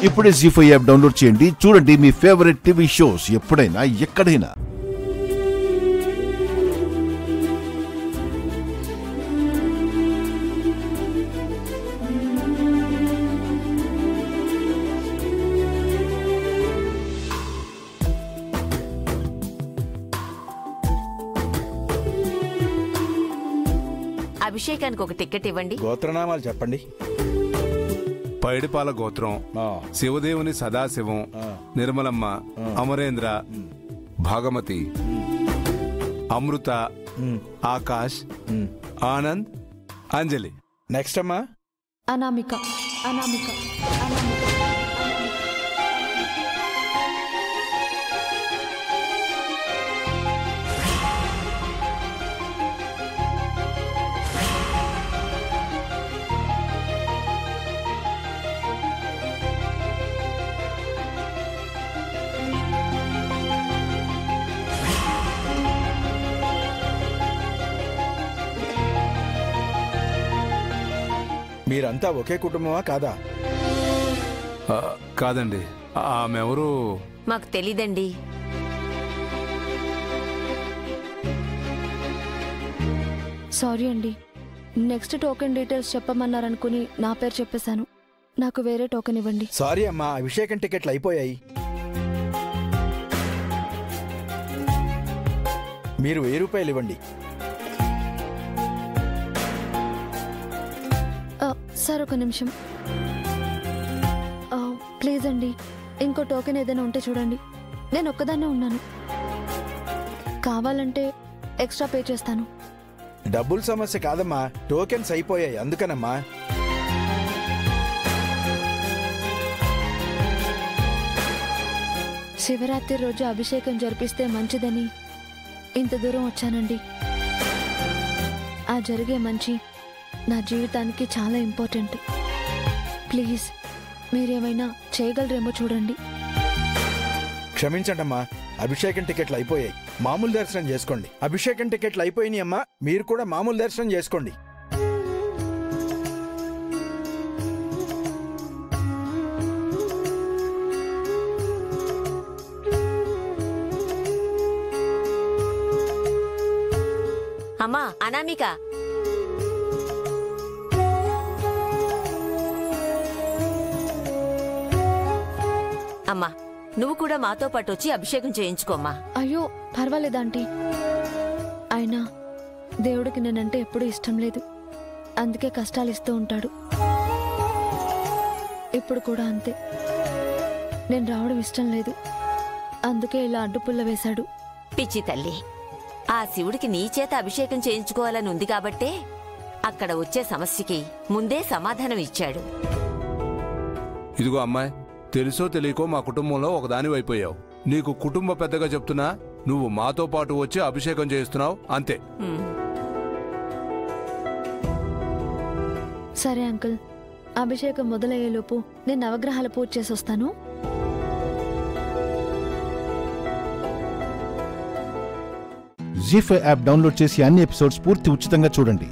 ఇప్పుడే జీ5 app download చేయండి. చూడండి మీ ఫేవరెట్ టీవీ షోస్ ఎప్పుడైనా ఎక్కడైనా. అభిషేకానికి ఒక టికెట్ ఇవ్వండి. గోత్రనామాలు చెప్పండి. పైడిపాల గోత్రం, శివదేవుని సదాశివం, నిర్మలమ్మ, అమరేంద్ర, భాగమతి, అమృత, ఆకాష్, ఆనంద్, అంజలి. నెక్స్ట్ అమ్మా అనామిక. అనామిక అనామిక మీరంతా ఒకే కుటుంబమా కాదా? కాదండి, ఆమెవరు మాకు తెలీదండి. సారీ అండి, నెక్స్ట్ టోకెన్ డీటెయిల్స్ చెప్పమన్నారనుకుని నా పేరు చెప్పేశాను. నాకు వేరే టోకెన్ ఇవ్వండి. సారీ అమ్మా, అభిషేకం టికెట్లు అయిపోయాయి. మీరు 1000 రూపాయలు ఇవ్వండి. సార్ ఒక నిమిషం ప్లీజ్ అండి, ఇంకో టోకెన్ ఏదైనా ఉంటే చూడండి. నేను ఒక్కదాన్నే ఉన్నాను, కావాలంటే ఎక్స్ట్రా పే చేస్తాను. డబ్బుల సమస్య కాదమ్మా, టోకెన్స్ అయిపోయాయి అందుకనమ్మా. శివరాత్రి రోజు అభిషేకం జరిపిస్తే మంచిదని ఇంత దూరం వచ్చానండి. ఆ జరిగే మంచి నా జీవితానికి చాలా ఇంపార్టెంట్. ప్లీజ్ మీరేమైనా చేయగలరేమో చూడండి. క్షమించండి అమ్మా, అభిషేకం టికెట్లు అయిపోయాయి. మామూలు దర్శనం చేసుకోండి. అభిషేకం టికెట్లు అయిపోయినాయి అమ్మా, మీరు కూడా మామూలు దర్శనం చేసుకోండి. అమ్మా అనామిక, అమ్మా నువ్వు కూడా మాతో పాటు వచ్చి అభిషేకం చేయించుకోమ్మా. అయ్యో పర్వాలేదాంటీ, అయినా దేవుడికి నేనంటే ఎప్పుడూ ఇష్టం లేదు, అందుకే కష్టాలు ఇస్తూ ఉంటాడు. ఇప్పుడు కూడా అంతే, నేను రావడం ఇష్టం లేదు, అందుకే ఇలా అడ్డుపుల్ల వేశాడు. పిచ్చి తల్లి, ఆ శివుడికి నీ చేత అభిషేకం చేయించుకోవాలని ఉంది కాబట్టే అక్కడ వచ్చే సమస్యకి ముందే సమాధానం ఇచ్చాడు. ఇదిగో అమ్మాయి, తెలుసో తెలియకో మా కుటుంబంలో ఒకదానివైపోయావు. నీకు కుటుంబ పెద్దగా చెప్తున్నా, నువ్వు మాతో పాటు వచ్చి అభిషేకం చేస్తున్నావు అంతే. సరే అంకుల్, అభిషేకం మొదలయ్యేలోపు నేను నవగ్రహాల పూజ చేసి వస్తాను. జీ5 యాప్ డౌన్లోడ్ చేసి అన్ని ఎపిసోడ్స్ పూర్తి ఉచితంగా చూడండి.